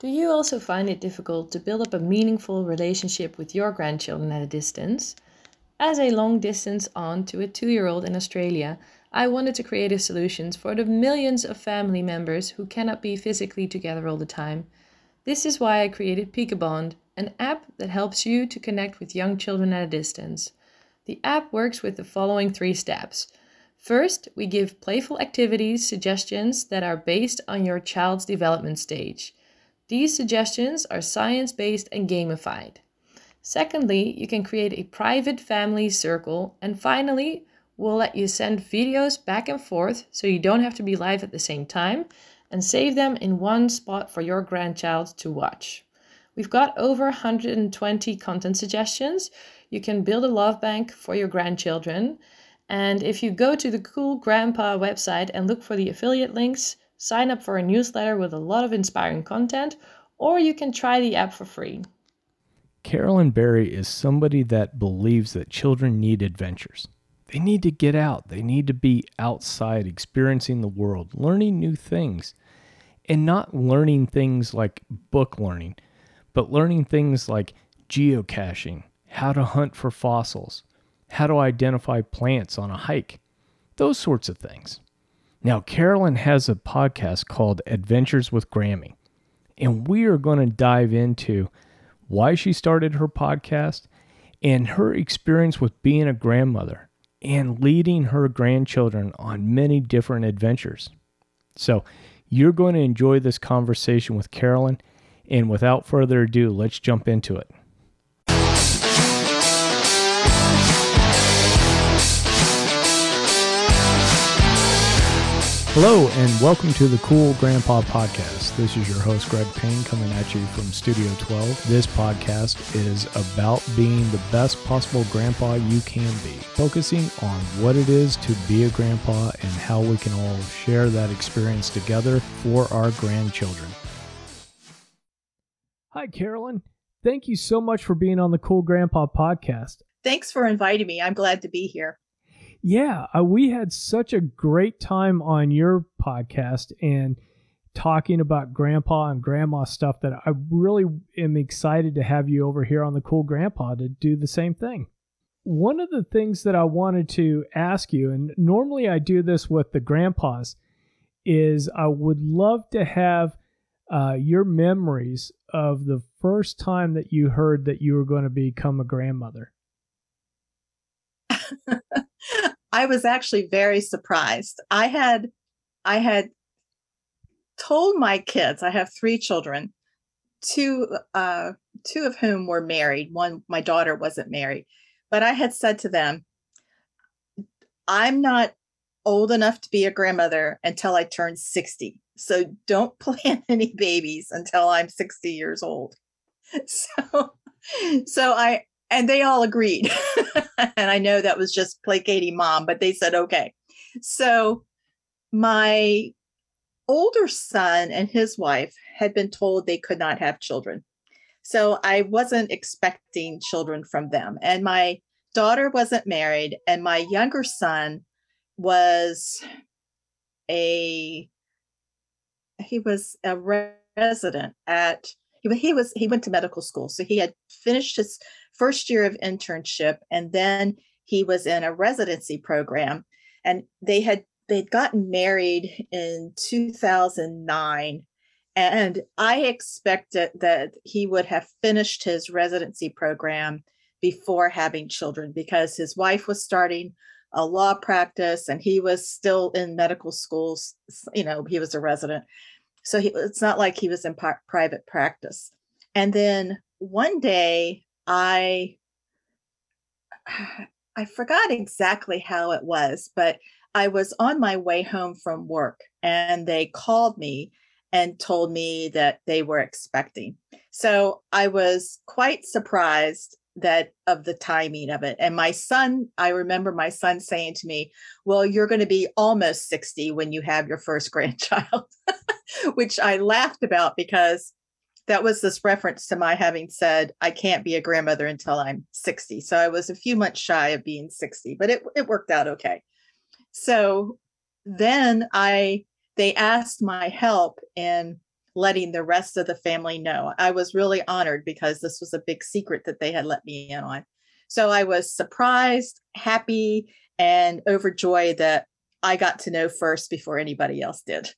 Do you also find it difficult to build up a meaningful relationship with your grandchildren at a distance? As a long-distance aunt to a 2-year-old in Australia, I wanted to create a solution for the millions of family members who cannot be physically together all the time. This is why I created Peekabond, an app that helps you to connect with young children at a distance. The app works with the following 3 steps. First, we give playful activities suggestions that are based on your child's development stage. These suggestions are science-based and gamified. Secondly, you can create a private family circle. And finally, we'll let you send videos back and forth so you don't have to be live at the same time, and save them in one spot for your grandchild to watch. We've got over 120 content suggestions. You can build a love bank for your grandchildren. And if you go to the Cool Grandpa website and look for the affiliate links, sign up for a newsletter with a lot of inspiring content, or you can try the app for free. Carolyn Berry is somebody that believes that children need adventures. They need to get out. They need to be outside, experiencing the world, learning new things, and not learning things like book learning, but learning things like geocaching, how to hunt for fossils, how to identify plants on a hike, those sorts of things. Now, Carolyn has a podcast called Adventures with Grammy, and we are going to dive into why she started her podcast and her experience with being a grandmother and leading her grandchildren on many different adventures. So you're going to enjoy this conversation with Carolyn, and without further ado, let's jump into it. Hello, and welcome to the Cool Grandpa Podcast. This is your host, Greg Payne, coming at you from Studio 12. This podcast is about being the best possible grandpa you can be, focusing on what it is to be a grandpa and how we can all share that experience together for our grandchildren. Hi, Carolyn. Thank you so much for being on the Cool Grandpa Podcast. Thanks for inviting me. I'm glad to be here. Yeah, we had such a great time on your podcast and talking about grandpa and grandma stuff that I really am excited to have you over here on the Cool Grandpa to do the same thing. One of the things that I wanted to ask you, and normally I do this with the grandpas, is I would love to have your memories of the first time that you heard that you were going to become a grandmother. I was actually very surprised. I had told my kids, I have 3 children, two of whom were married. One, my daughter, wasn't married, but I had said to them, I'm not old enough to be a grandmother until I turn 60. So don't plan any babies until I'm 60 years old. And they all agreed. And I know that was just placating mom, but they said, okay. So my older son and his wife had been told they could not have children. So I wasn't expecting children from them. And my daughter wasn't married. And my younger son was a resident at, he went to medical school. So he had finished his first year of internship, and then he was in a residency program, and they'd gotten married in 2009. And I expected that he would have finished his residency program before having children, because his wife was starting a law practice and he was still in medical schools. You know, he was a resident. So it's not like he was in private practice. And then one day I forgot exactly how it was, but I was on my way home from work and they called me and told me that they were expecting. So I was quite surprised of the timing of it. And my son, I remember my son saying to me, well, you're going to be almost 60 when you have your first grandchild, which I laughed about because that was this reference to my having said, I can't be a grandmother until I'm 60. So I was a few months shy of being 60, but it worked out okay. So then they asked my help in letting the rest of the family know. I was really honored because this was a big secret that they had let me in on. So I was surprised, happy, and overjoyed that I got to know first before anybody else did.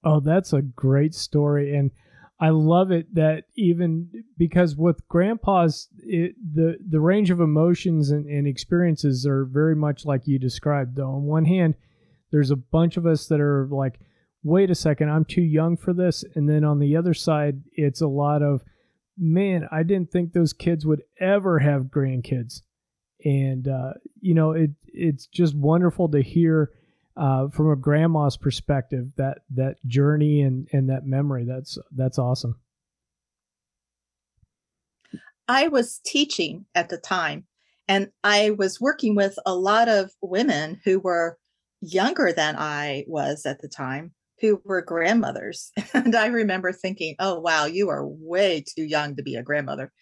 Oh, that's a great story. And I love it that even because with grandpas, the range of emotions and experiences are very much like you described. Though on one hand, there's a bunch of us that are like, wait a second, I'm too young for this. And then on the other side, it's a lot of, man, I didn't think those kids would ever have grandkids. And, it's just wonderful to hear from a grandma's perspective, that journey and that memory. That's awesome. I was teaching at the time, and I was working with a lot of women who were younger than I was at the time, who were grandmothers. And I remember thinking, oh, wow, you are way too young to be a grandmother.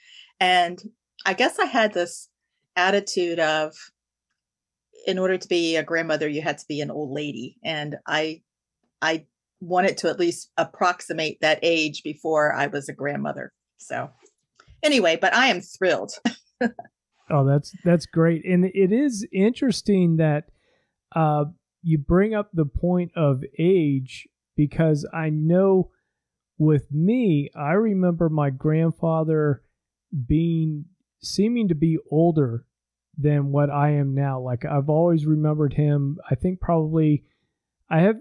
And I guess I had this attitude of, in order to be a grandmother, you had to be an old lady. And I wanted to at least approximate that age before I was a grandmother. So anyway, but I am thrilled. Oh, that's great. And it is interesting that you bring up the point of age, because I know with me, I remember my grandfather seeming to be older than what I am now. Like, I've always remembered him. I think probably I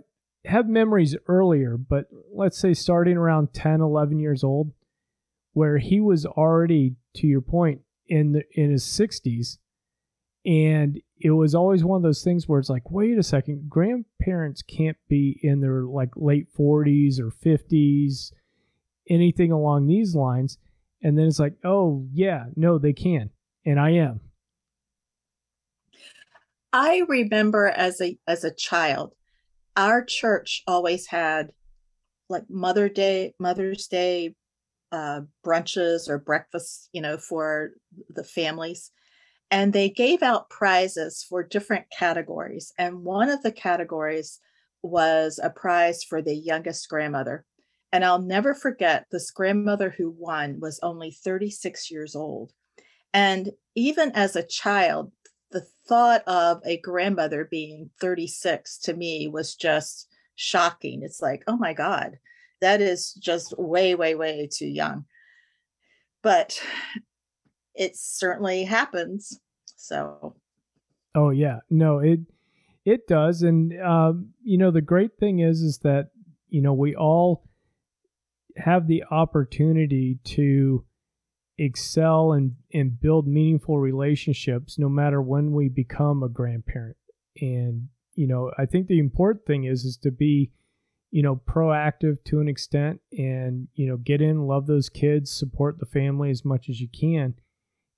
have memories earlier, but let's say starting around 10, 11 years old, where he was already, to your point, in his 60s. And it was always one of those things where it's like, wait a second, grandparents can't be in their like late 40s or 50s, anything along these lines. And then it's like, oh yeah, no, they can. And I am. I remember as a child, our church always had like Mother's Day brunches or breakfasts, for the families. And they gave out prizes for different categories. And one of the categories was a prize for the youngest grandmother. And I'll never forget, this grandmother who won was only 36 years old. And even as a child, the thought of a grandmother being 36 to me was just shocking. It's like, oh my God, that is just way, way, way too young. But it certainly happens. So. Oh yeah, no, it does. And, the great thing is that, we all have the opportunity to excel and build meaningful relationships no matter when we become a grandparent. And, I think the important thing is to be, proactive to an extent and, get in, love those kids, support the family as much as you can.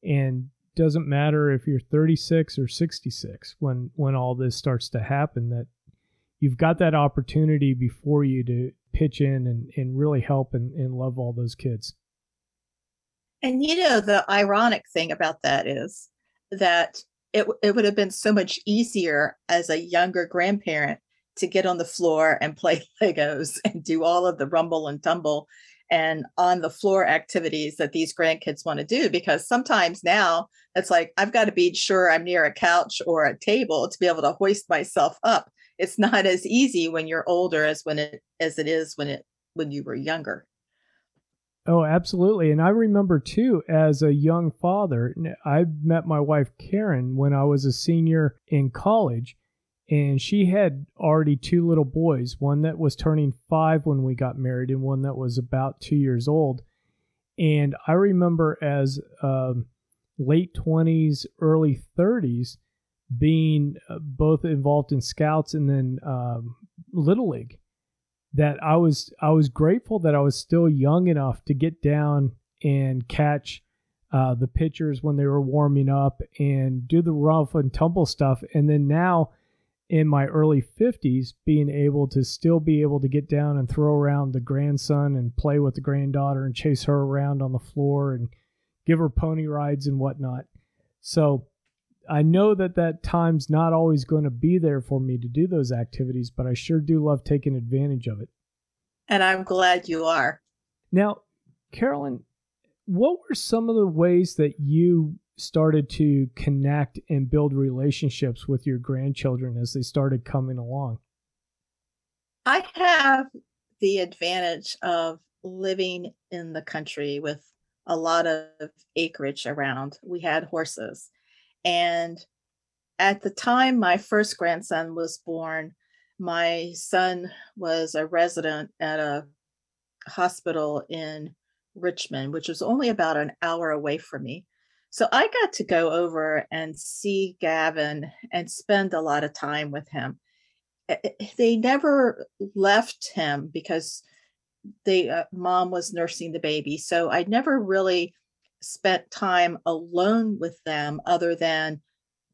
And doesn't matter if you're 36 or 66 when all this starts to happen, that you've got that opportunity before you to pitch in and really help and love all those kids. And the ironic thing about that is that it would have been so much easier as a younger grandparent to get on the floor and play Legos and do all of the rumble and tumble and on the floor activities that these grandkids want to do. Because sometimes now it's like, I've got to be sure I'm near a couch or a table to be able to hoist myself up. It's not as easy when you're older as it is when you were younger. Oh, absolutely. And I remember too, as a young father, I met my wife, Karen, when I was a senior in college, and she had already two little boys, one that was turning 5 when we got married and one that was about 2 years old. And I remember as late 20s, early 30s, being both involved in Scouts and then Little League, that I was grateful that I was still young enough to get down and catch the pitchers when they were warming up and do the rough and tumble stuff. And then now in my early 50s, being able to get down and throw around the grandson and play with the granddaughter and chase her around on the floor and give her pony rides and whatnot. So I know that time's not always going to be there for me to do those activities, but I sure do love taking advantage of it. And I'm glad you are. Now, Carolyn, what were some of the ways that you started to connect and build relationships with your grandchildren as they started coming along? I have the advantage of living in the country with a lot of acreage around. We had horses. And at the time my first grandson was born, my son was a resident at a hospital in Richmond, which was only about an hour away from me. So I got to go over and see Gavin and spend a lot of time with him. They never left him because they mom was nursing the baby. So I never really spent time alone with them other than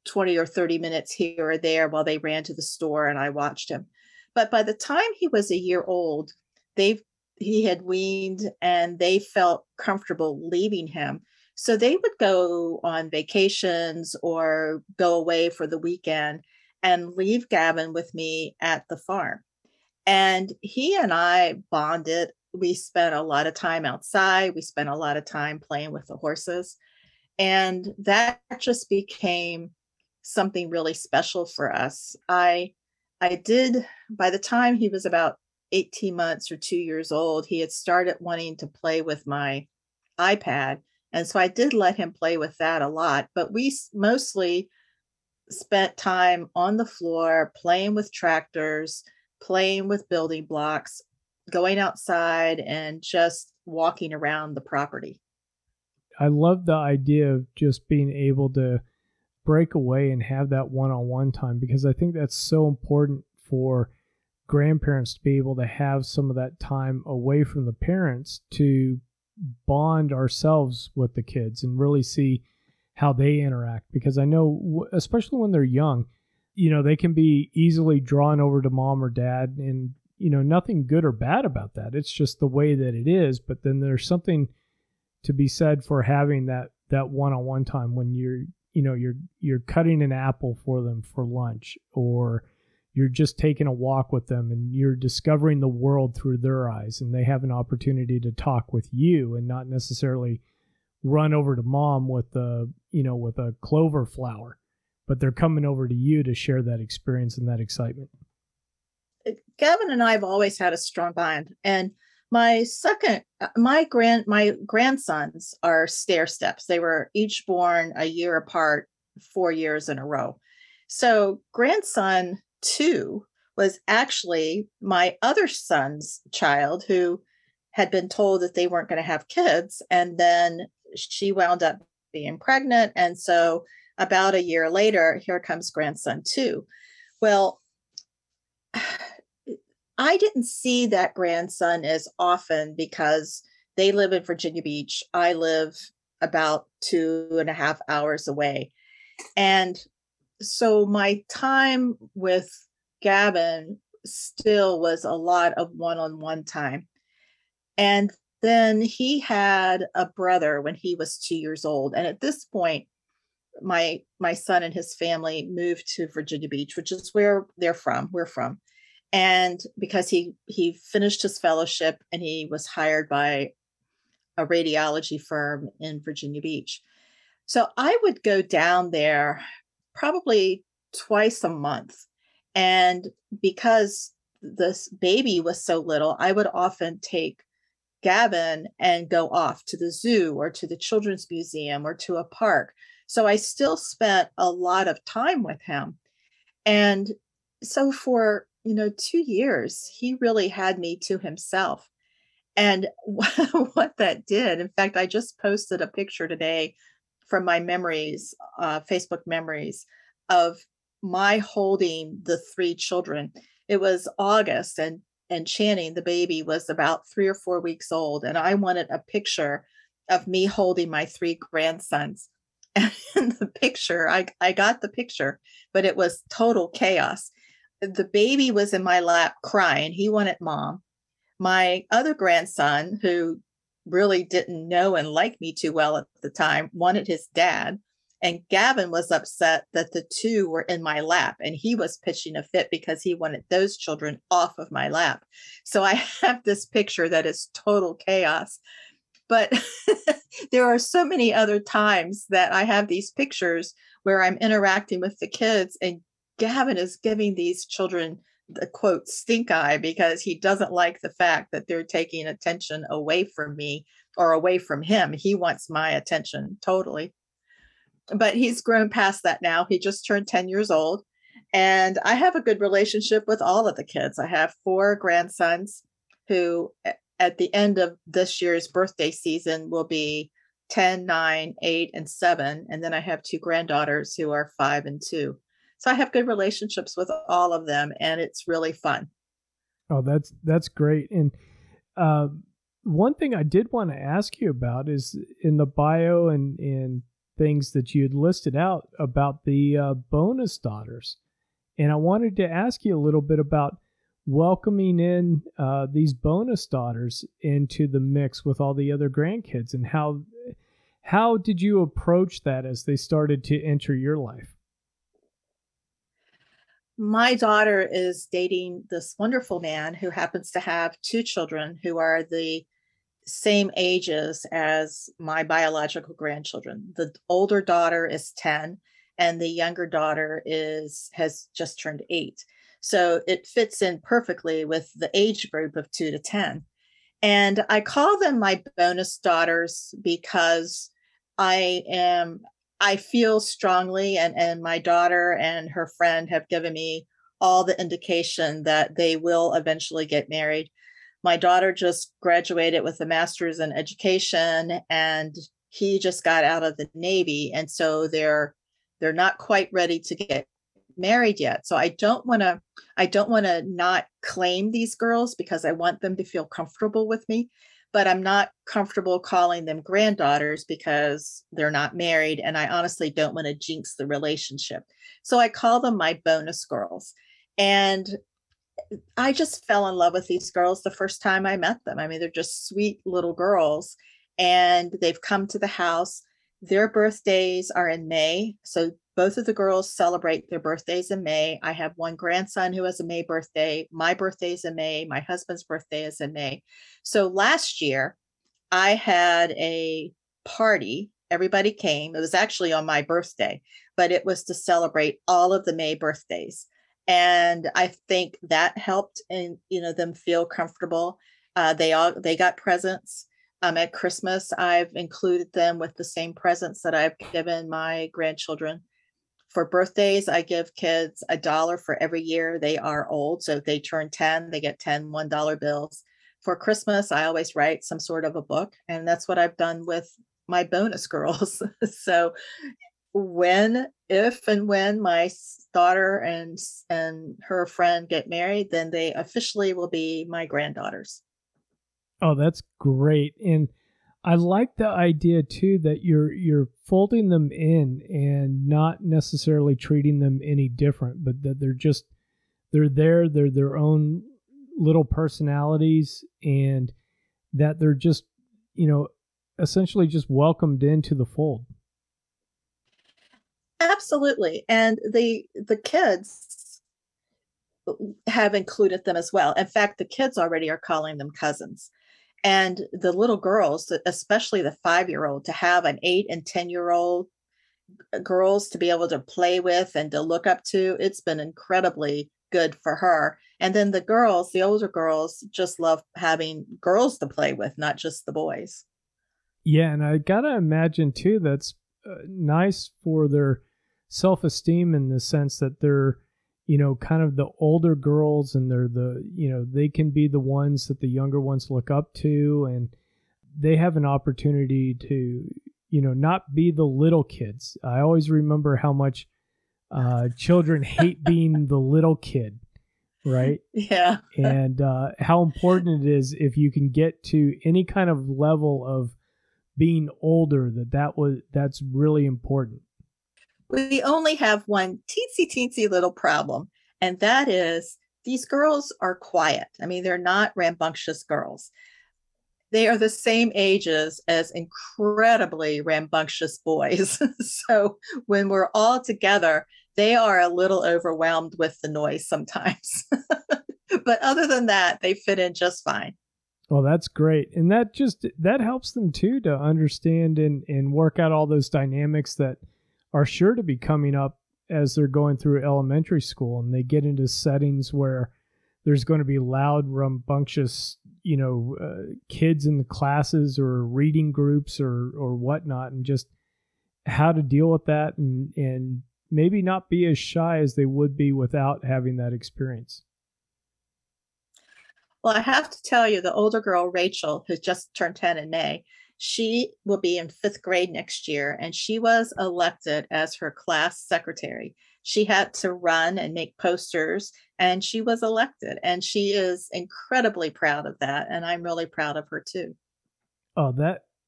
20 or 30 minutes here or there while they ran to the store and I watched him. But by the time he was a year old, he had weaned and they felt comfortable leaving him. So they would go on vacations or go away for the weekend and leave Gavin with me at the farm. And he and I bonded. We spent a lot of time outside. We spent a lot of time playing with the horses. And that just became something really special for us. I did, by the time he was about 18 months or 2 years old, he had started wanting to play with my iPad. And so I did let him play with that a lot, but we mostly spent time on the floor playing with tractors, playing with building blocks, going outside and just walking around the property. I love the idea of just being able to break away and have that one-on-one time, because I think that's so important for grandparents to be able to have some of that time away from the parents to bond ourselves with the kids and really see how they interact. Because I know, especially when they're young, they can be easily drawn over to mom or dad, and nothing good or bad about that. It's just the way that it is. But then there's something to be said for having that one-on-one time when you're cutting an apple for them for lunch, or you're just taking a walk with them and you're discovering the world through their eyes, and they have an opportunity to talk with you and not necessarily run over to mom with a clover flower, but they're coming over to you to share that experience and that excitement. Gavin and I have always had a strong bond, and my grandsons are stair steps. They were each born a year apart, 4 years in a row. So grandson 2 was actually my other son's child, who had been told that they weren't going to have kids. And then she wound up being pregnant. And so about a year later, here comes grandson 2. Well, I didn't see that grandson as often because they live in Virginia Beach. I live about 2.5 hours away. And so my time with Gavin still was a lot of one-on-one time. And then he had a brother when he was 2 years old. And at this point, my son and his family moved to Virginia Beach, which is where we're from. And because he finished his fellowship and he was hired by a radiology firm in Virginia Beach. So I would go down there probably twice a month. And because this baby was so little, I would often take Gavin and go off to the zoo or to the children's museum or to a park. So I still spent a lot of time with him. And so for 2 years, he really had me to himself. And what that did, in fact, I just posted a picture today from my memories, Facebook memories, of my holding the 3 children. It was August, and Channing, the baby, was about 3 or 4 weeks old. And I wanted a picture of me holding my 3 grandsons. And in the picture, I got the picture, but it was total chaos. The baby was in my lap crying. He wanted mom. My other grandson, who really didn't know and like me too well at the time, wanted his dad. And Gavin was upset that the two were in my lap, and he was pitching a fit because he wanted those children off of my lap. So I have this picture that is total chaos. But there are so many other times that I have these pictures where I'm interacting with the kids, and Gavin is giving these children the quote stink eye because he doesn't like the fact that they're taking attention away from me or away from him. He wants my attention totally. But he's grown past that now. He just turned 10 years old. And I have a good relationship with all of the kids. I have 4 grandsons who, at the end of this year's birthday season, will be 10, 9, 8, and 7. And then I have 2 granddaughters who are 5 and 2. So I have good relationships with all of them, and it's really fun. Oh, that's great. And one thing I did want to ask you about is in the bio and things that you had listed out about the bonus daughters. And I wanted to ask you a little bit about welcoming in these bonus daughters into the mix with all the other grandkids, and how did you approach that as they started to enter your life? My daughter is dating this wonderful man who happens to have 2 children who are the same ages as my biological grandchildren. The older daughter is 10 and the younger daughter has just turned 8. So it fits in perfectly with the age group of 2 to 10. And I call them my bonus daughters because I feel strongly, and my daughter and her friend have given me all the indication that they will eventually get married. My daughter just graduated with a master's in education, and he just got out of the Navy. And so they're not quite ready to get married yet. So I don't want to not claim these girls because I want them to feel comfortable with me. But I'm not comfortable calling them granddaughters because they're not married. And I honestly don't want to jinx the relationship. So I call them my bonus girls. And I just fell in love with these girls the first time I met them. I mean, they're just sweet little girls, and they've come to the house. Their birthdays are in May. So both of the girls celebrate their birthdays in May. I have one grandson who has a May birthday. My birthday is in May. My husband's birthday is in May. So last year, I had a party. Everybody came. It was actually on my birthday, but it was to celebrate all of the May birthdays. And I think that helped in, them feel comfortable. They got presents. At Christmas, I've included them with the same presents that I've given my grandchildren. For birthdays, I give kids $1 for every year they are old. So if they turn 10, they get 10 $1 bills. For Christmas, I always write some sort of a book. And that's what I've done with my bonus girls. So if and when my daughter and her friend get married, then they officially will be my granddaughters. Oh, that's great. And I like the idea too that you're folding them in and not necessarily treating them any different, but that they're their own little personalities, and that they're just, essentially just welcomed into the fold. Absolutely. And the kids have included them as well. In fact, the kids already are calling them cousins. And the little girls, especially the 5-year-old, to have an 8 and 10-year-old girls to be able to play with and to look up to, it's been incredibly good for her. And then the older girls just love having girls to play with, not just the boys. Yeah, and I gotta imagine too that's nice for their self-esteem in the sense that they're, kind of the older girls, and they're they can be the ones that the younger ones look up to, and they have an opportunity to, not be the little kids. I always remember how much children hate being the little kid, right? Yeah. And how important it is if you can get to any kind of level of being older, that's really important. We only have one teensy little problem, and that is these girls are quiet. I mean, they're not rambunctious girls. they are the same ages as incredibly rambunctious boys. So when we're all together, they are a little overwhelmed with the noise sometimes. But other than that, they fit in just fine. Well, that's great. And that helps them too to understand and work out all those dynamics that are sure to be coming up as they're going through elementary school and they get into settings where there's going to be loud, rambunctious, kids in the classes or reading groups or whatnot, and just how to deal with that and maybe not be as shy as they would be without having that experience. Well, I have to tell you, the older girl, Rachel, who just turned 10 in May, she will be in fifth grade next year, and she was elected as her class secretary. She had to run and make posters, and she was elected, and she is incredibly proud of that. And I'm really proud of her too. Oh,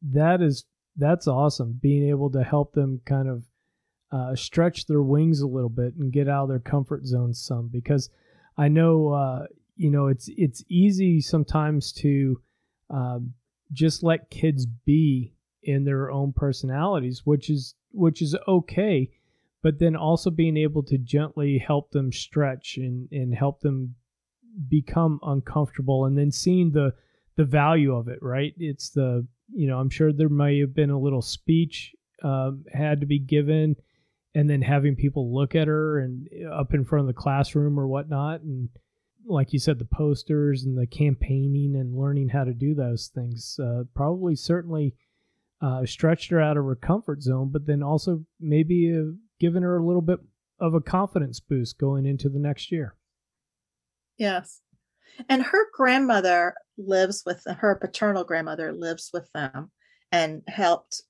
that's awesome. Being able to help them kind of stretch their wings a little bit and get out of their comfort zone some, because I know, it's easy sometimes to just let kids be in their own personalities, which is okay, but then also being able to gently help them stretch and help them become uncomfortable, and then seeing the value of it, right? It's I'm sure there may have been a little speech had to be given, and then having people look at her and up in front of the classroom or whatnot, and like you said, the posters and the campaigning and learning how to do those things probably certainly stretched her out of her comfort zone, but then also maybe given her a little bit of a confidence boost going into the next year. Yes. And her grandmother her paternal grandmother lives with them and helped,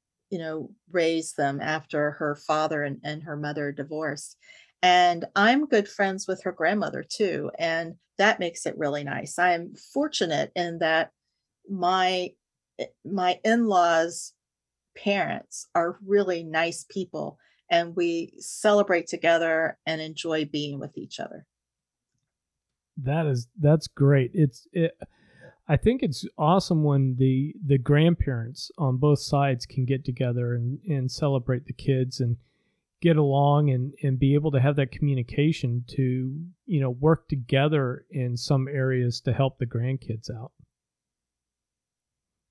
raise them after her father and her mother divorced. And I'm good friends with her grandmother too. And that makes it really nice. I'm fortunate in that my in-laws' parents are really nice people, and we celebrate together and enjoy being with each other. That's great. I think it's awesome when the grandparents on both sides can get together and celebrate the kids and get along and be able to have that communication to, work together in some areas to help the grandkids out.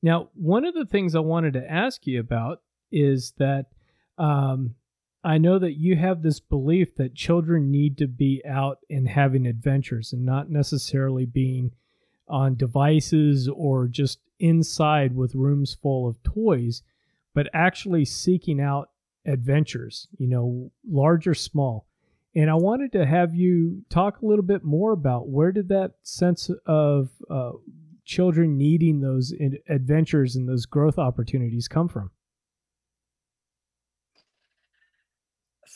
Now, one of the things I wanted to ask you about is that I know that you have this belief that children need to be out and having adventures and not necessarily being on devices or just inside with rooms full of toys, but actually seeking out adventures, large or small. And I wanted to have you talk a little bit more about where did that sense of children needing those adventures and those growth opportunities come from?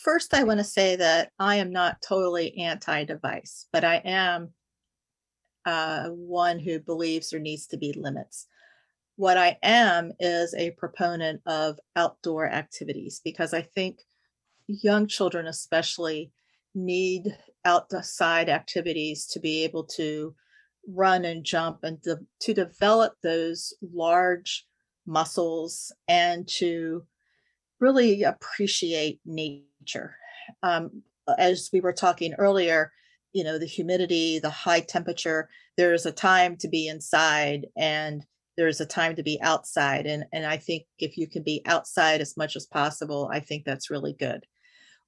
First, I want to say that I am not totally anti-device, but I am one who believes there needs to be limits. What I am is a proponent of outdoor activities, because I think young children especially need outside activities to be able to run and jump and to develop those large muscles and to really appreciate nature. As we were talking earlier, the humidity, the high temperature, there's a time to be inside and there's a time to be outside. And I think if you can be outside as much as possible, I think that's really good.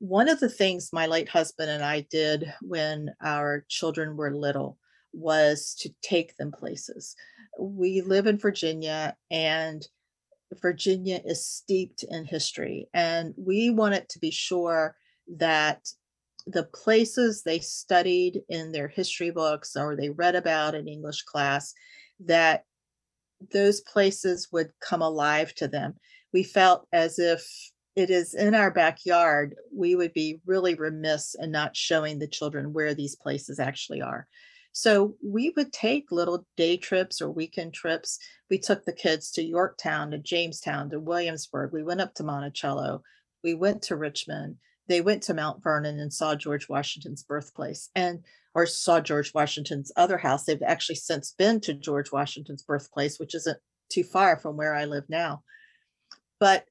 One of the things my late husband and I did when our children were little was to take them places. We live in Virginia, and Virginia is steeped in history, and we wanted to be sure that the places they studied in their history books or they read about in English class, that those places would come alive to them. We felt as if it is in our backyard, we would be really remiss in not showing the children where these places actually are. So we would take little day trips or weekend trips. We took the kids to Yorktown, to Jamestown, to Williamsburg. We went up to Monticello. We went to Richmond. They went to Mount Vernon and saw George Washington's birthplace or saw George Washington's other house. They've actually since been to George Washington's birthplace, which isn't too far from where I live now. But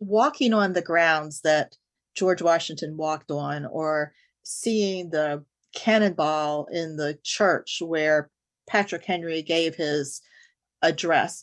walking on the grounds that George Washington walked on, or seeing the cannonball in the church where Patrick Henry gave his address,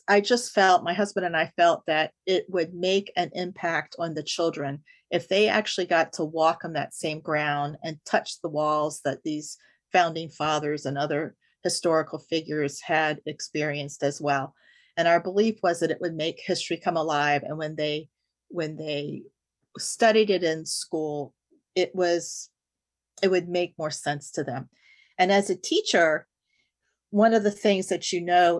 I just felt, my husband and I felt that it would make an impact on the children if they actually got to walk on that same ground and touch the walls that these founding fathers and other historical figures had experienced as well. And our belief was that it would make history come alive. And when they studied it in school, it would make more sense to them. And as a teacher, one of the things that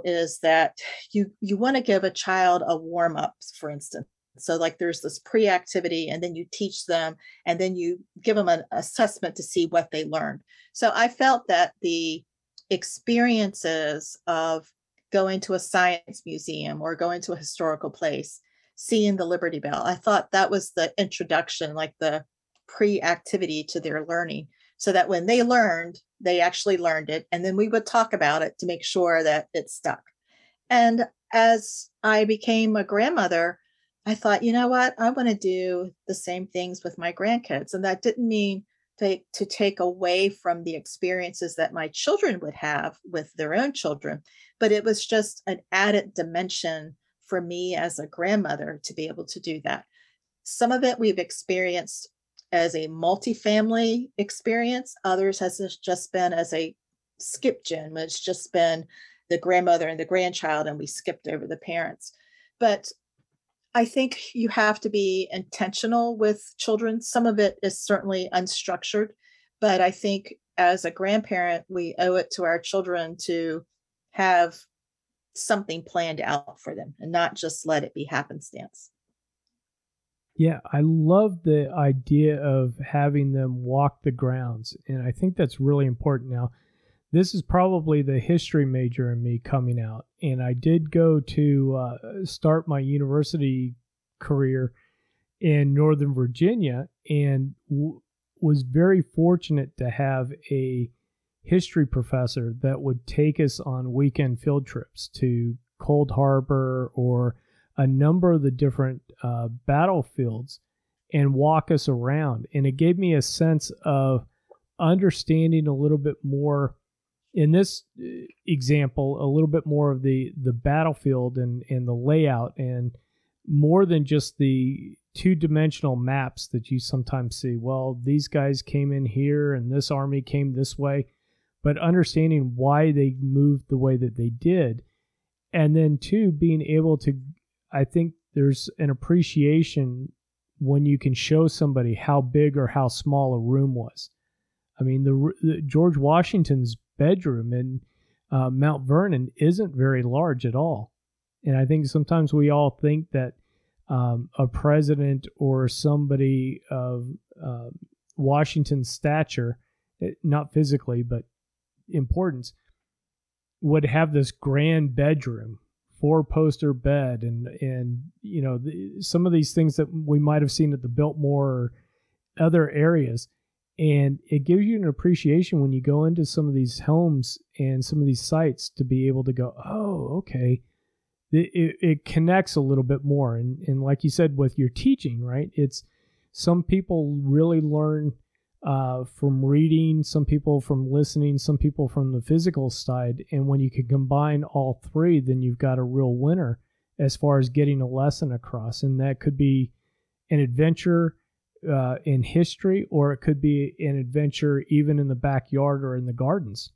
is that you want to give a child a warm-up, for instance. So like there's this pre-activity, and then you teach them, and then you give them an assessment to see what they learned. So I felt that the experiences of going to a science museum or going to a historical place, seeing the Liberty Bell, I thought that was the introduction, like the pre-activity to their learning, so that when they learned, they actually learned it. And then we would talk about it to make sure that it stuck. And as I became a grandmother, I thought, you know what, I want to do the same things with my grandkids. And that didn't mean to take away from the experiences that my children would have with their own children, but it was just an added dimension for me as a grandmother to be able to do that. Some of it we've experienced as a multifamily experience. Others has just been as a skip gen. It's just been the grandmother and the grandchild, and we skipped over the parents. But I think you have to be intentional with children. Some of it is certainly unstructured, but I think as a grandparent, we owe it to our children to have something planned out for them and not just let it be happenstance. Yeah, I love the idea of having them walk the grounds, and I think that's really important. Now, this is probably the history major in me coming out, and I did go to start my university career in Northern Virginia, and was very fortunate to have a history professor that would take us on weekend field trips to Cold Harbor or a number of the different battlefields and walk us around. And it gave me a sense of understanding a little bit more, in this example, a little bit more of the battlefield and the layout, and more than just the two-dimensional maps that you sometimes see. Well, these guys came in here and this army came this way, but understanding why they moved the way that they did. And then two, being able to, I think there's an appreciation when you can show somebody how big or how small a room was. I mean, the George Washington's bedroom in Mount Vernon isn't very large at all. And I think sometimes we all think that a president or somebody of Washington's stature, not physically, but importance, would have this grand bedroom, 4-poster bed, and you know, some of these things that we might have seen at the Biltmore or other areas. And it gives you an appreciation when you go into some of these homes and some of these sites to be able to go, oh, okay, it connects a little bit more. And like you said, with your teaching, right? It's some people really learn from reading, some people from listening, some people from the physical side. And when you can combine all three, then you've got a real winner as far as getting a lesson across. And that could be an adventure in history, or it could be an adventure even in the backyard or in the gardens.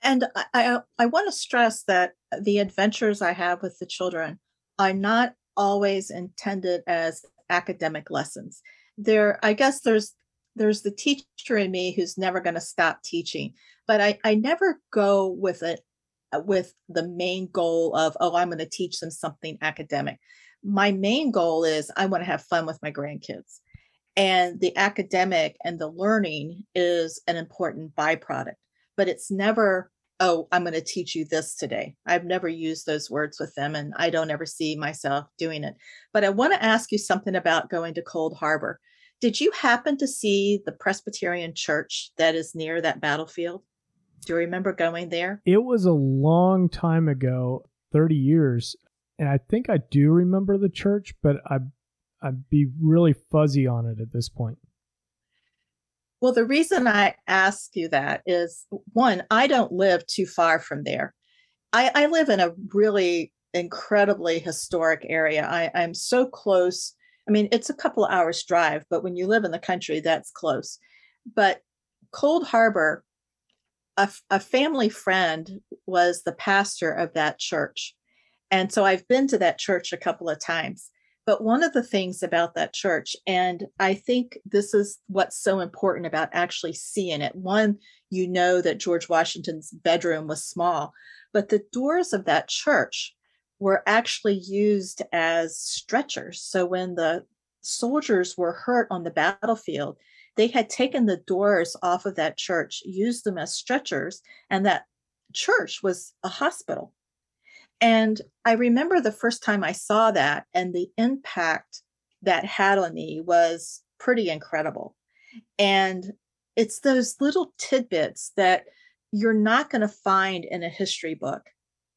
And I want to stress that the adventures I have with the children are not always intended as academic lessons. I guess there's the teacher in me who's never going to stop teaching, but I never go with it with the main goal of, oh, I'm going to teach them something academic. My main goal is I want to have fun with my grandkids, and the academic and the learning is an important byproduct, but it's never, oh, I'm going to teach you this today. I've never used those words with them, and I don't ever see myself doing it. But I want to ask you something about going to Cold Harbor. Did you happen to see the Presbyterian church that is near that battlefield? Do you remember going there? It was a long time ago, 30 years. And I think I do remember the church, but I'd be really fuzzy on it at this point. Well, the reason I ask you that is, one, I don't live too far from there. I live in a really incredibly historic area. I'm so close. I mean, it's a couple of hours drive, but when you live in the country, that's close. But Cold Harbor, a family friend was the pastor of that church. And so I've been to that church a couple of times. But one of the things about that church, and I think this is what's so important about actually seeing it. One, you know that George Washington's bedroom was small, but the doors of that church were actually used as stretchers. So when the soldiers were hurt on the battlefield, they had taken the doors off of that church, used them as stretchers, and that church was a hospital. And I remember the first time I saw that, and the impact that had on me was pretty incredible. And it's those little tidbits that you're not going to find in a history book.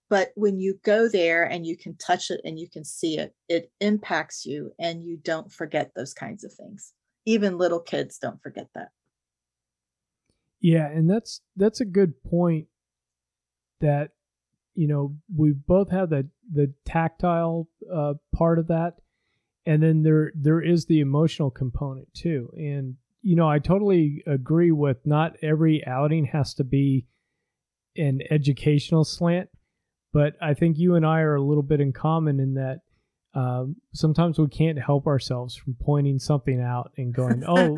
But when you go there and you can touch it and you can see it, it impacts you, and you don't forget those kinds of things. Even little kids don't forget that. Yeah, and that's a good point, that we both have the tactile part of that, and then there is the emotional component too. And I totally agree with, not every outing has to be an educational slant, but I think you and I are a little bit in common in that sometimes we can't help ourselves from pointing something out and going, oh,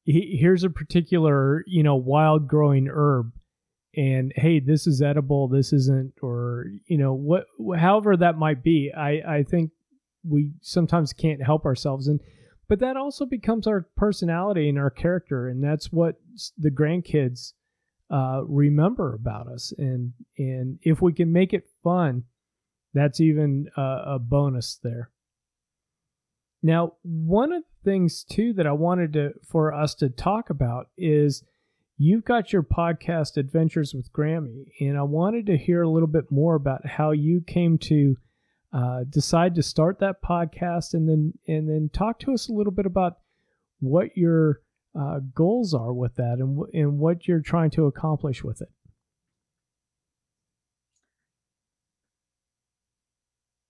here's a particular wild growing herb. And hey, this is edible, this isn't, or however that might be. I think we sometimes can't help ourselves, but that also becomes our personality and our character, and that's what the grandkids remember about us. And if we can make it fun, that's even a bonus there. Now, one of the things too that I wanted for us to talk about is, you've got your podcast Adventures with Grammy, and I wanted to hear a little bit more about how you came to decide to start that podcast, and then talk to us a little bit about what your goals are with that, and what you're trying to accomplish with it.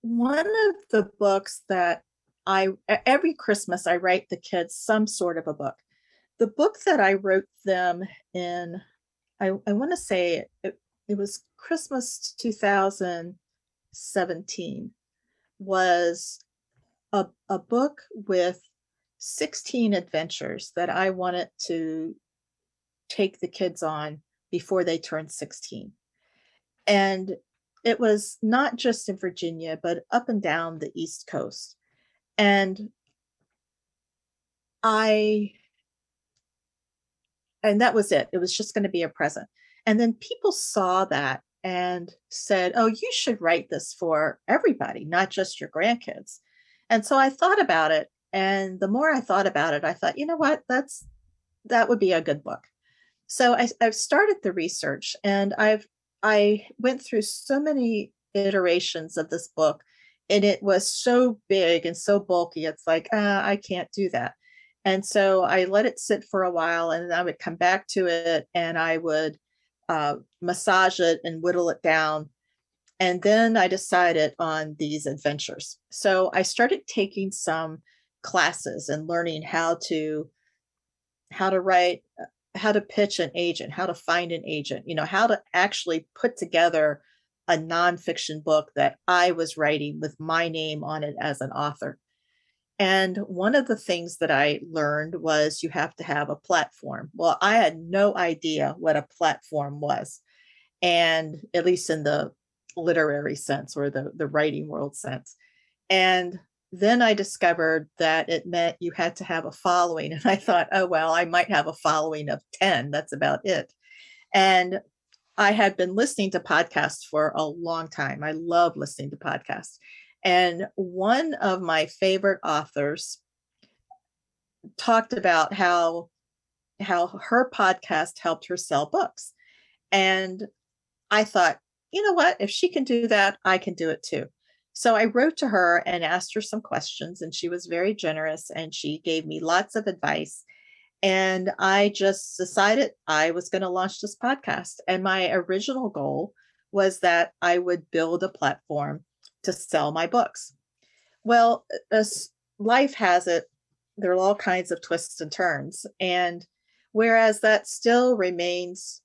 One of the books that every Christmas I write the kids some sort of a book. The book that I wrote them in, I want to say it was Christmas 2017, was a book with 16 adventures that I wanted to take the kids on before they turned 16. And it was not just in Virginia, but up and down the East Coast. And that was it. It was just going to be a present. And then people saw that and said, oh, you should write this for everybody, not just your grandkids. And so I thought about it. And the more I thought about it, I thought, you know what, that would be a good book. So I've started the research, and I went through so many iterations of this book, and it was so big and so bulky. It's like, I can't do that. And so I let it sit for a while, and then I would come back to it, and I would massage it and whittle it down. And then I decided on these adventures. So I started taking some classes and learning how to write, how to pitch an agent, how to find an agent, how to actually put together a nonfiction book that I was writing with my name on it as an author. And one of the things that I learned was you have to have a platform. Well, I had no idea what a platform was, and at least in the literary sense, or the writing world sense. And then I discovered that it meant you had to have a following. And I thought, oh, well, I might have a following of 10. That's about it. And I had been listening to podcasts for a long time. I love listening to podcasts. And one of my favorite authors talked about how her podcast helped her sell books. And I thought, you know what? If she can do that, I can do it too. So I wrote to her and asked her some questions, and she was very generous and she gave me lots of advice. And I just decided I was going to launch this podcast. And my original goal was that I would build a platform to sell my books. Well, as life has it, there are all kinds of twists and turns. And whereas that still remains,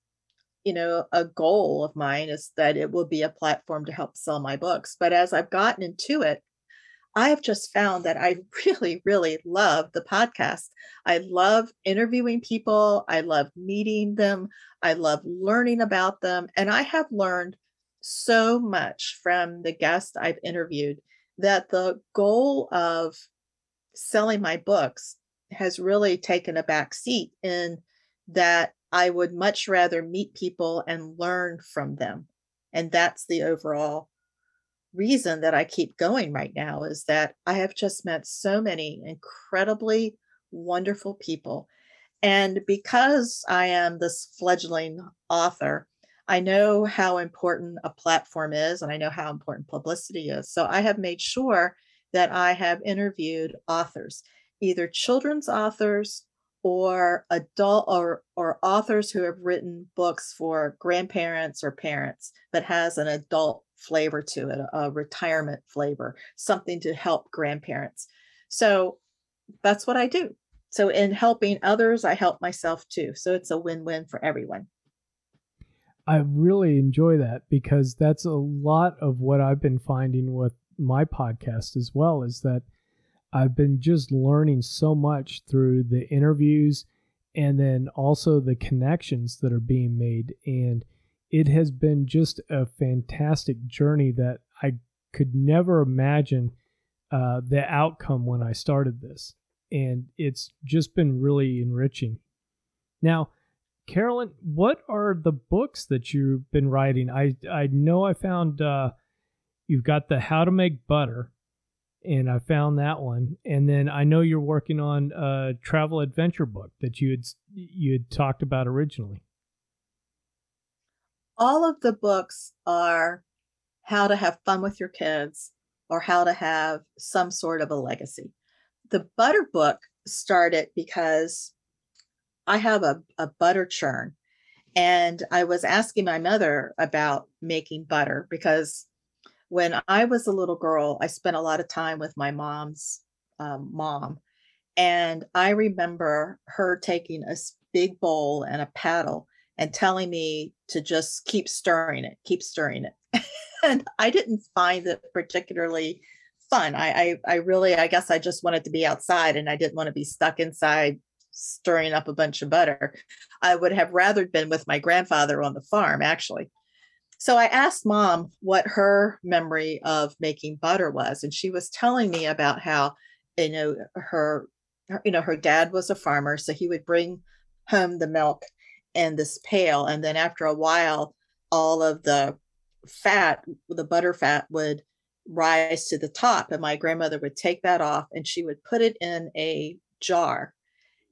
a goal of mine is that it will be a platform to help sell my books. But as I've gotten into it, I have just found that I really, really love the podcast. I love interviewing people. I love meeting them. I love learning about them. And I have learned so much from the guests I've interviewed that the goal of selling my books has really taken a back seat in that I would much rather meet people and learn from them. And that's the overall reason that I keep going right now, is that I have just met so many incredibly wonderful people. And because I am this fledgling author, I know how important a platform is and I know how important publicity is. So I have made sure that I have interviewed authors, either children's authors or adult or authors who have written books for grandparents or parents, but has an adult flavor to it, a retirement flavor, something to help grandparents. So that's what I do. So in helping others, I help myself too. So it's a win-win for everyone. I really enjoy that, because that's a lot of what I've been finding with my podcast as well, is that I've been just learning so much through the interviews and then also the connections that are being made. And it has been just a fantastic journey that I could never imagine the outcome when I started this. And it's just been really enriching. Now, Carolyn, what are the books that you've been writing? I know I found you've got the How to Make Butter, and I found that one. And then I know you're working on a travel adventure book that you had talked about originally. All of the books are how to have fun with your kids or how to have some sort of a legacy. The butter book started because I have a butter churn, and I was asking my mother about making butter because when I was a little girl, I spent a lot of time with my mom's mom. And I remember her taking a big bowl and a paddle and telling me to just keep stirring it, keep stirring it. And I didn't find it particularly fun. I really, I guess I just wanted to be outside and I didn't want to be stuck inside stirring up a bunch of butter. I would have rather been with my grandfather on the farm, actually. So I asked Mom what her memory of making butter was, and she was telling me about how, her dad was a farmer, so he would bring home the milk in this pail, and then after a while, all of the fat, the butter fat, would rise to the top, and my grandmother would take that off, and she would put it in a jar.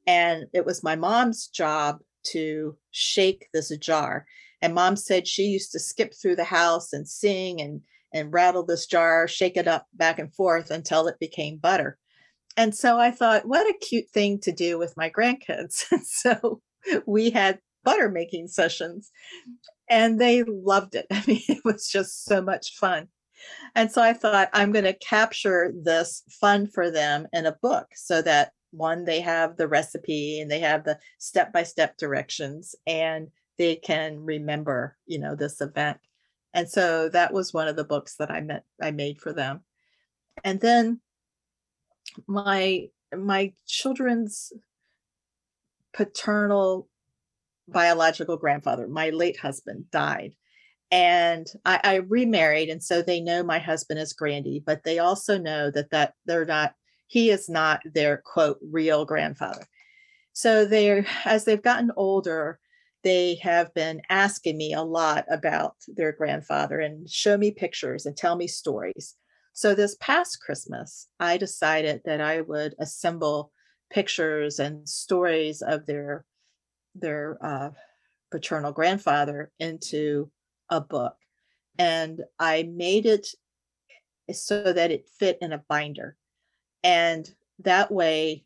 And it was my mom's job to shake this jar. And Mom said she used to skip through the house and sing and rattle this jar, shake it up back and forth until it became butter. And so I thought, what a cute thing to do with my grandkids. And so we had butter making sessions and they loved it. I mean, it was just so much fun. And so I thought, I'm going to capture this fun for them in a book so that one, they have the recipe and they have the step-by-step directions and they can remember, this event. And so that was one of the books that I made for them. And then my children's paternal biological grandfather, my late husband, died. And I remarried. And so they know my husband is Grandy, but they also know that he is not their quote real grandfather. So as they've gotten older, they have been asking me a lot about their grandfather and show me pictures and tell me stories. So this past Christmas, I decided that I would assemble pictures and stories of their paternal grandfather into a book. And I made it so that it fit in a binder. And that way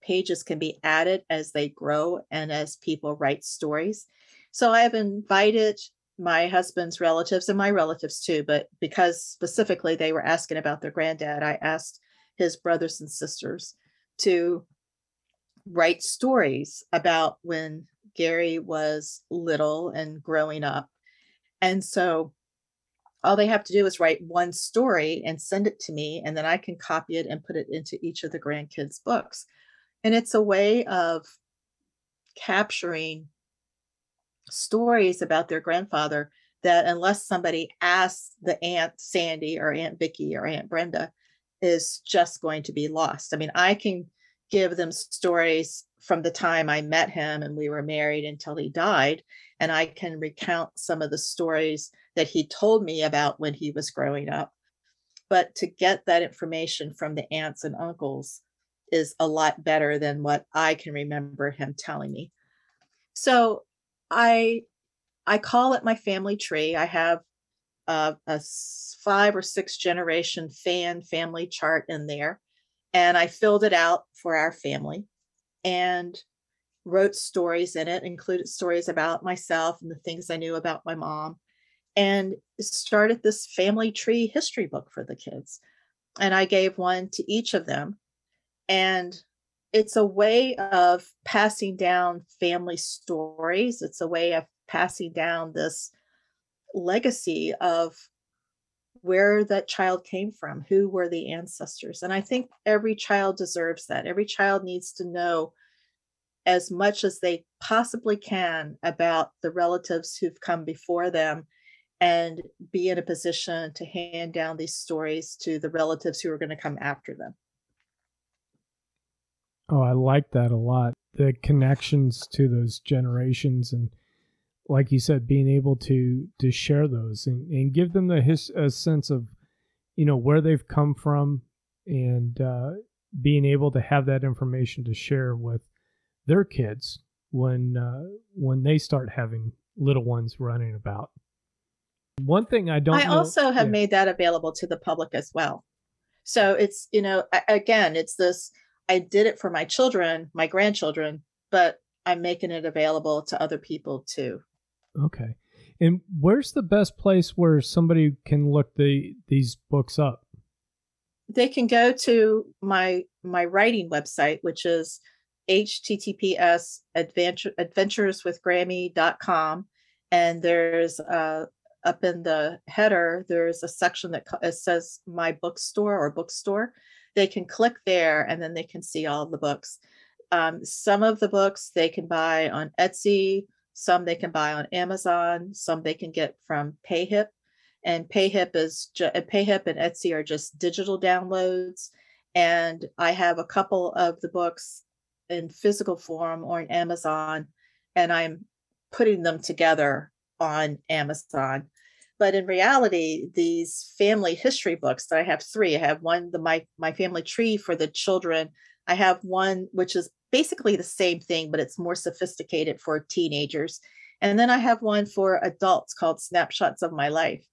pages can be added as they grow and as people write stories. So I have invited my husband's relatives and my relatives too, but because specifically they were asking about their granddad, I asked his brothers and sisters to write stories about when Gary was little and growing up. And so all they have to do is write one story and send it to me, and then I can copy it and put it into each of the grandkids' books. And it's a way of capturing stories about their grandfather that, unless somebody asks the Aunt Sandy or Aunt Vicky or Aunt Brenda, is just going to be lost. I mean, I can give them stories from the time I met him and we were married until he died, and I can recount some of the stories that he told me about when he was growing up. But to get that information from the aunts and uncles is a lot better than what I can remember him telling me. So I call it my family tree. I have a 5 or 6 generation family chart in there, and I filled it out for our family and wrote stories in it, included stories about myself and the things I knew about my mom, and started this family tree history book for the kids. And I gave one to each of them. And it's a way of passing down family stories. It's a way of passing down this legacy of where that child came from, who were the ancestors. And I think every child deserves that. Every child needs to know as much as they possibly can about the relatives who've come before them, and be in a position to hand down these stories to the relatives who are going to come after them. Oh, I like that a lot. The connections to those generations, and like you said, being able to share those and give them a sense of, where they've come from, and being able to have that information to share with their kids when they start having little ones running about. One thing I also have made that available to the public as well. So it's, again, it's this, I did it for my children, my grandchildren, but I'm making it available to other people too. Okay. And where's the best place where somebody can look these books up? They can go to my writing website, which is https://adventureswithgrammy.com. And there's up in the header, there's a section that says my bookstore or bookstore. They can click there and then they can see all of the books. Some of the books they can buy on Etsy, some they can buy on Amazon, some they can get from PayHip. And PayHip and Etsy are just digital downloads. And I have a couple of the books in physical form or on Amazon, and I'm putting them together on Amazon. But in reality, these family history books that I have 3, I have one, my family tree for the children. I have one which is basically the same thing, but it's more sophisticated for teenagers. And then I have one for adults called Snapshots of My Life.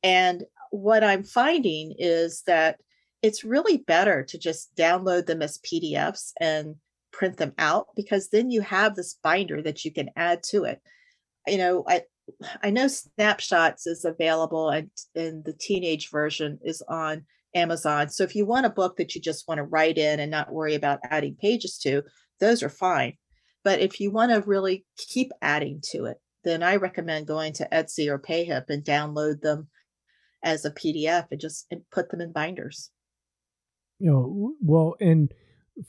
And what I'm finding is that it's really better to just download them as PDFs and print them out, because then you have this binder that you can add to it. I know Snapshots is available, and the teenage version is on Amazon. So if you want a book that you just want to write in and not worry about adding pages to, those are fine. But if you want to really keep adding to it, then I recommend going to Etsy or PayHip and download them as a PDF and put them in binders. Well, and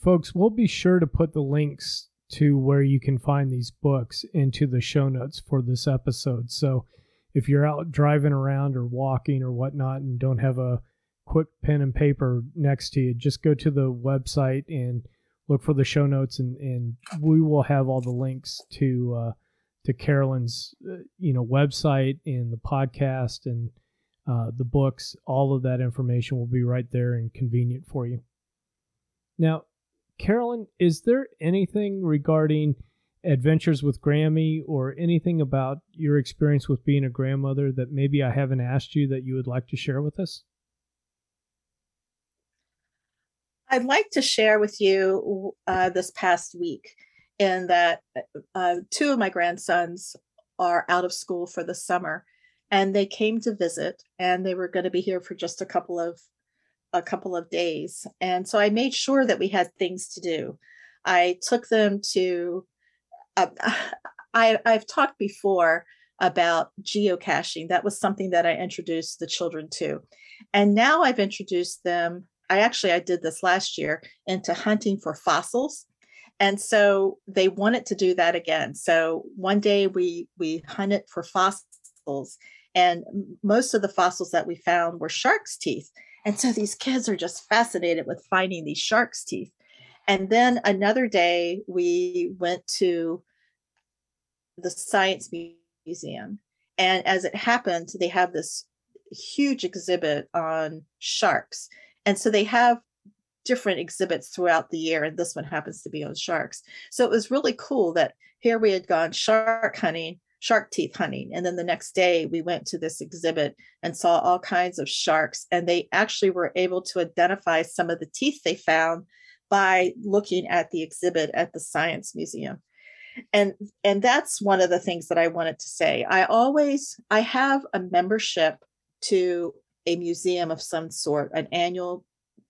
folks, we'll be sure to put the links to where you can find these books into the show notes for this episode. So if you're out driving around or walking or whatnot and don't have a quick pen and paper next to you, just go to the website and look for the show notes, and we will have all the links to Carolyn's website and the podcast and the books. All of that information will be right there and convenient for you. Now, Carolyn, is there anything regarding Adventures with Grammy or anything about your experience with being a grandmother that maybe I haven't asked you that you would like to share with us? I'd like to share with you this past week in that two of my grandsons are out of school for the summer, and they came to visit, and they were going to be here for just a couple of days. And so I made sure that we had things to do. I took them to uh, I've talked before about geocaching. That was something that I introduced the children to. And now I've introduced them, I did this last year, into hunting for fossils. And so they wanted to do that again. So one day we hunted for fossils, and most of the fossils that we found were shark's teeth. And so these kids are just fascinated with finding these shark's teeth. And then another day we went to the Science Museum. And as it happened, they have this huge exhibit on sharks. And so they have different exhibits throughout the year, and this one happens to be on sharks. So it was really cool that here we had gone shark teeth hunting, and then the next day we went to this exhibit and saw all kinds of sharks, and they actually were able to identify some of the teeth they found by looking at the exhibit at the Science Museum. And that's one of the things that I wanted to say. I have a membership to a museum of some sort, an annual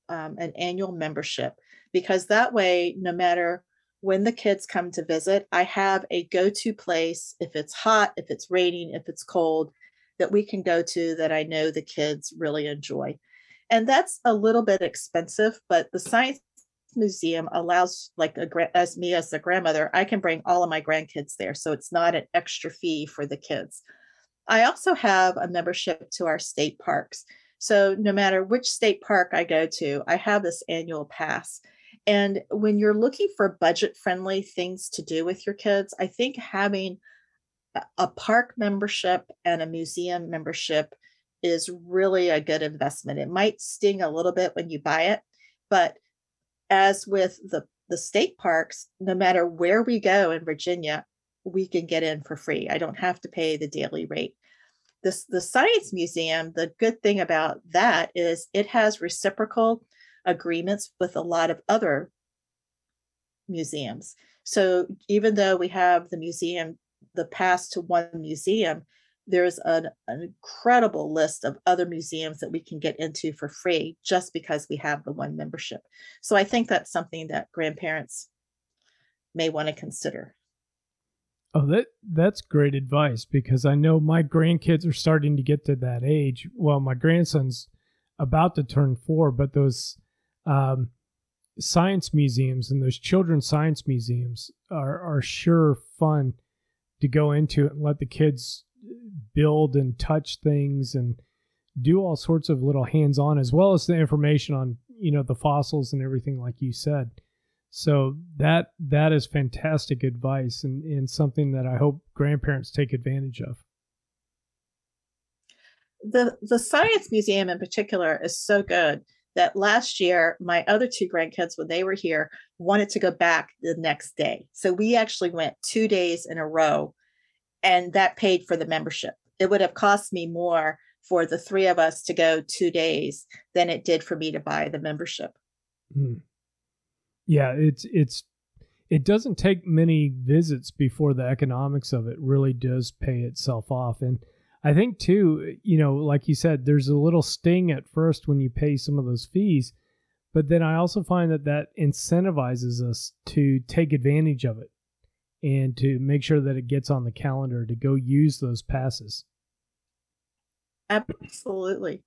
membership, because that way, no matter when the kids come to visit, I have a go-to place. If it's hot, if it's raining, if it's cold, that we can go to, that I know the kids really enjoy. And that's a little bit expensive, but the Science Museum allows, as the grandmother, I can bring all of my grandkids there. So it's not an extra fee for the kids. I also have a membership to our state parks. So no matter which state park I go to, I have this annual pass. And when you're looking for budget-friendly things to do with your kids, I think having a park membership and a museum membership is really a good investment. It might sting a little bit when you buy it, but as with the state parks, no matter where we go in Virginia, we can get in for free. I don't have to pay the daily rate. The Science Museum, the good thing about that is it has reciprocal agreements with a lot of other museums. So even though we have the pass to one museum, there's an incredible list of other museums that we can get into for free just because we have the one membership. So I think that's something that grandparents may want to consider. Oh, that's great advice, because I know my grandkids are starting to get to that age. Well, my grandson's about to turn 4, but those science museums and those children's science museums are sure fun to go into and let the kids build and touch things and do all sorts of little hands-on, as well as the information on, the fossils and everything like you said. So that is fantastic advice, and something that I hope grandparents take advantage of. The Science Museum in particular is so good that last year, my other two grandkids, when they were here, wanted to go back the next day. So we actually went 2 days in a row, and that paid for the membership. It would have cost me more for the three of us to go 2 days than it did for me to buy the membership. Yeah, it doesn't take many visits before the economics of it really does pay itself off. And I think too, like you said, there's a little sting at first when you pay some of those fees, but then I also find that incentivizes us to take advantage of it and to make sure that it gets on the calendar to go use those passes. Absolutely.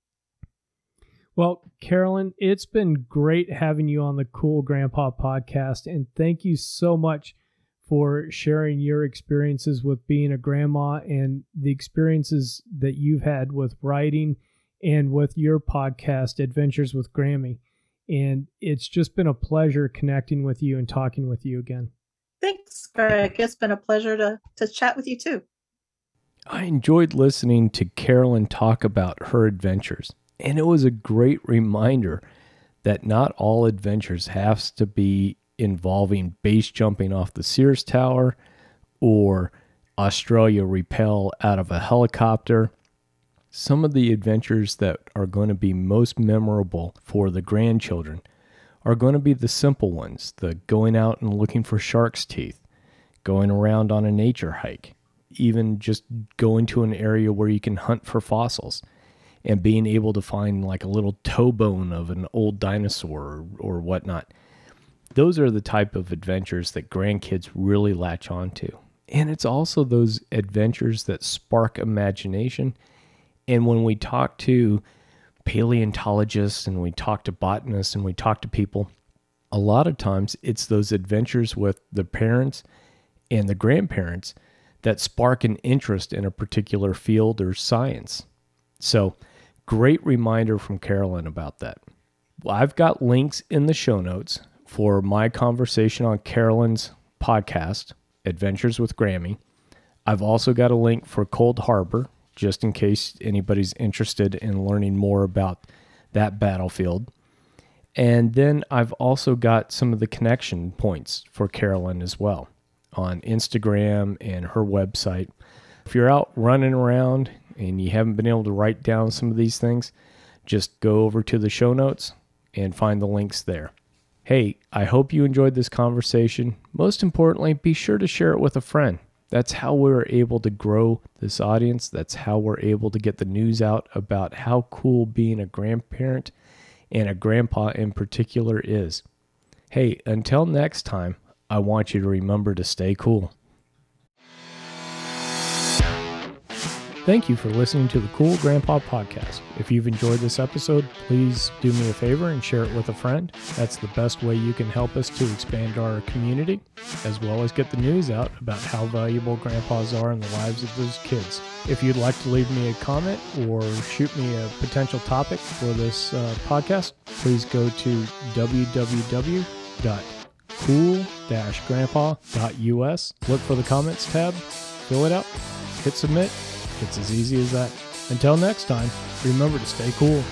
Well, Carolyn, it's been great having you on the Cool Grandpa podcast, and thank you so much for sharing your experiences with being a grandma and the experiences that you've had with writing and with your podcast, Adventures with Grammy. And it's just been a pleasure connecting with you and talking with you again. Thanks, Greg. It's been a pleasure to chat with you too. I enjoyed listening to Carolyn talk about her adventures. And it was a great reminder that not all adventures have to be involving base jumping off the Sears Tower, or Australia rappel out of a helicopter. Some of the adventures that are going to be most memorable for the grandchildren are going to be the simple ones, the going out and looking for shark's teeth, going around on a nature hike, even just going to an area where you can hunt for fossils and being able to find like a little toe bone of an old dinosaur or whatnot. Those are the type of adventures that grandkids really latch onto. And it's also those adventures that spark imagination. And when we talk to paleontologists and we talk to botanists and we talk to people, a lot of times it's those adventures with the parents and the grandparents that spark an interest in a particular field or science. So, great reminder from Carolyn about that. I've got links in the show notes for my conversation on Carolyn's podcast, Adventures with Grammy. I've also got a link for Cold Harbor, just in case anybody's interested in learning more about that battlefield. And then I've also got some of the connection points for Carolyn as well on Instagram and her website. If you're out running around and you haven't been able to write down some of these things, just go over to the show notes and find the links there. Hey, I hope you enjoyed this conversation. Most importantly, be sure to share it with a friend. That's how we're able to grow this audience. That's how we're able to get the news out about how cool being a grandparent and a grandpa in particular is. Hey, until next time, I want you to remember to stay cool. Thank you for listening to the Cool Grandpa Podcast. If you've enjoyed this episode, please do me a favor and share it with a friend. That's the best way you can help us to expand our community, as well as get the news out about how valuable grandpas are in the lives of those kids. If you'd like to leave me a comment or shoot me a potential topic for this podcast, please go to www.cool-grandpa.us. Look for the comments tab, fill it out, hit submit. It's as easy as that. Until next time, remember to stay cool.